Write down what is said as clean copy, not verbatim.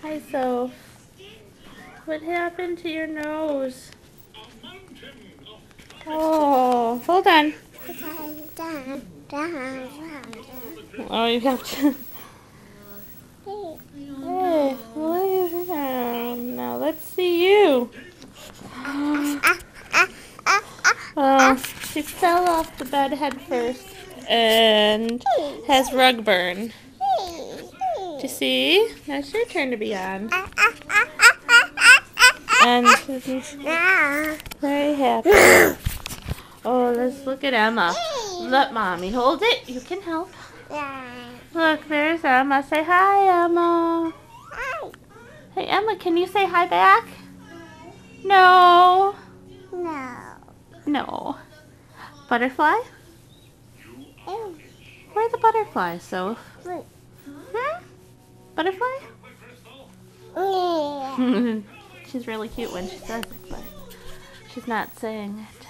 Hi, Soph. What happened to your nose? Oh, hold on. Oh, you have to. Hey, lay down. Now let's see you. Oh, she fell off the bed head first and has rug burn. Do you see? Now it's your turn to be on. And she's very happy. Oh, let's look at Emma. Let Mommy hold it. You can help. Look, there's Emma. Say hi, Emma. Hi. Hey, Emma, can you say hi back? No. No. No. Butterfly? Where are the butterflies, Soph? Butterfly? Yeah. She's really cute when she says it, but she's not saying it.